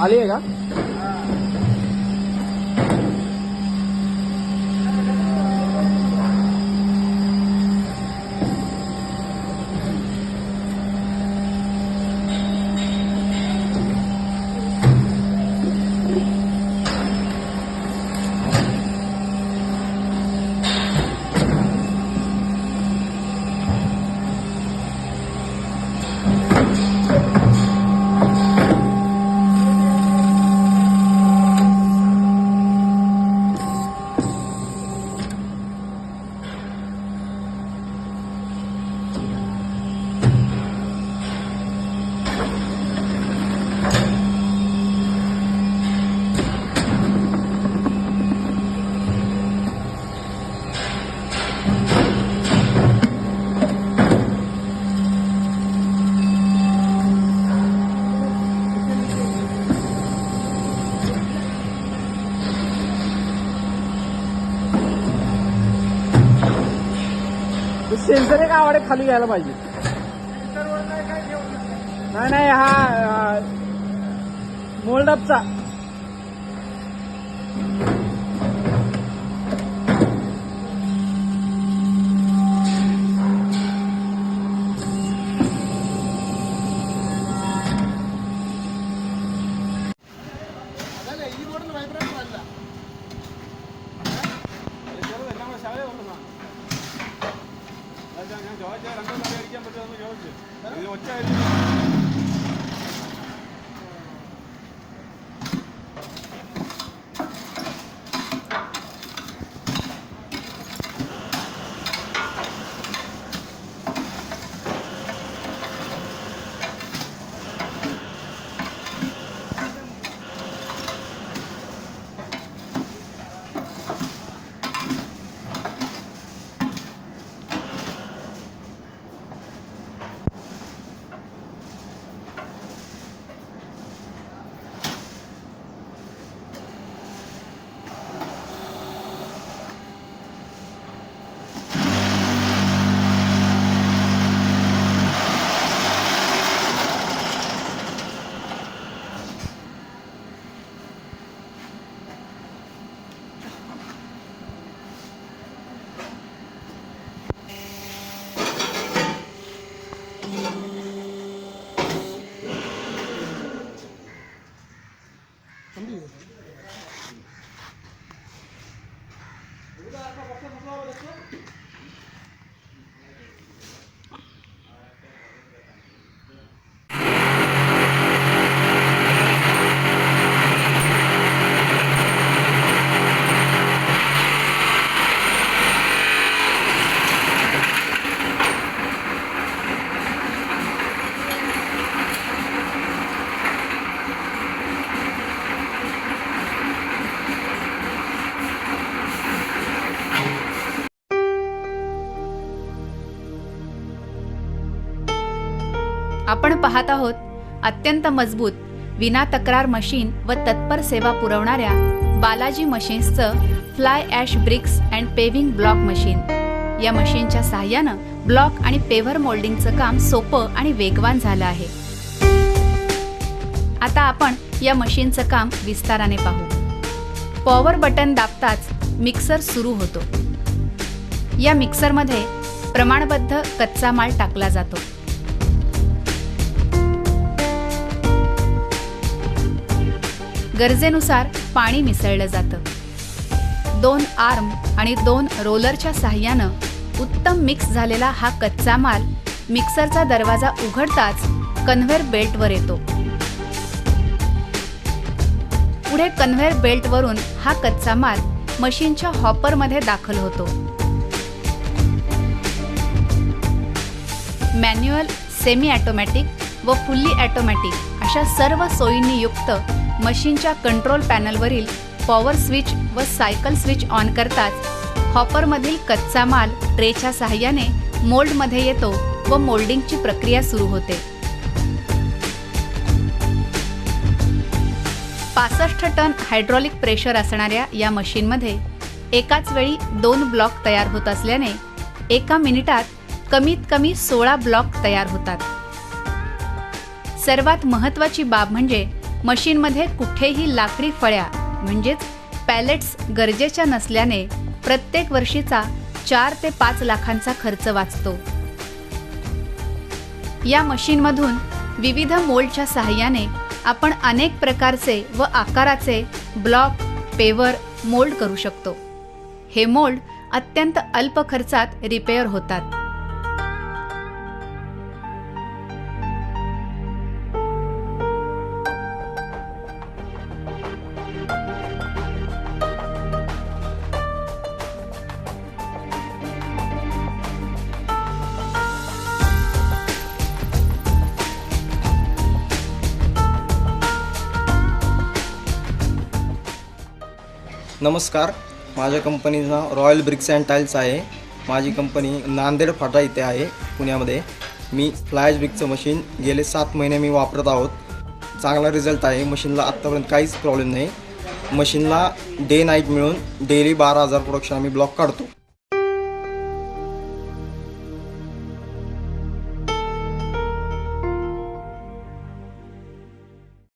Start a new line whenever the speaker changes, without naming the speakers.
आली आहे का? सेन्सर एक आवडे खाली घ्यायला पाहिजे. नाही नाही, हा मोल्डअपचा
आपण पाहत आहोत अत्यंत मजबूत विना तक्रार मशीन व तत्पर सेवा पुरवणाऱ्या बालाजी मशीन्सचं fly ash bricks and paving block machine. या मशीनच्या सहाय्यानं ब्लॉक आणि पेव्हर मोल्डिंगचं काम सोपं आणि वेगवान झालं आहे. आता आपण या मशीनचं काम विस्ताराने पाहू. पॉवर बटन दाबताच मिक्सर सुरू होतो. या मिक्सरमध्ये प्रमाणबद्ध कच्चा माल टाकला जातो. गरजेनुसार पाणी मिसळलं जातं. 2 आर्म आणि 2 रोलरच्या साहाय्यानं उत्तम मिक्स झालेला हा कच्चा माल मिक्सरचा दरवाजा उघडताच कन्व्हेअर बेल्टवर येतो. पुढे कन्व्हेअर बेल्टवरून हा कच्चा माल मशीनच्या हॉपरमध्ये दाखल होतो. मॅन्युअल, सेमी ऑटोमॅटिक व फुल्ली ऑटोमॅटिक अशा सर्व सोयींनी युक्त मशीनच्या कंट्रोल पॅनलवरील पॉवर स्विच व सायकल स्विच ऑन करताच हॉपरमधील कच्चा माल ट्रेच्या साहाय्याने मोल्डमध्ये येतो व मोल्डिंगची प्रक्रिया सुरू होते. 65 टन हायड्रॉलिक प्रेशर असणाऱ्या या मशीनमध्ये एकाच वेळी 2 ब्लॉक तयार होत असल्याने एका मिनिटात कमीत कमी 16 ब्लॉक तयार होतात. सर्वात महत्त्वाची बाब म्हणजे मशीनमध्ये कुठेही लाकडी फळ्या म्हणजेच पॅलेट्स गरजेच्या नसल्याने प्रत्येक वर्षीचा 4 ते 5 लाखांचा खर्च वाचतो. या मशीनमधून विविध मोल्डच्या साहाय्याने आपण अनेक प्रकारचे व आकाराचे ब्लॉक, पेवर मोल्ड करू शकतो. हे मोल्ड अत्यंत अल्प खर्चात रिपेअर होतात.
नमस्कार, माझ्या कंपनीचं नाव रॉयल ब्रिक्स अँड टाईल्स आहे. माझी कंपनी नांदेड फाटा इथे आहे पुण्यामध्ये. मी फ्लाय ॲश ब्रिकचं मशीन गेले 7 महिने मी वापरत आहोत. चांगला रिझल्ट आहे. मशीनला आत्तापर्यंत काहीच प्रॉब्लेम नाही. मशीनला डे नाईट मिळून डेली 12,000 प्रोडक्शन आम्ही ब्लॉक काढतो.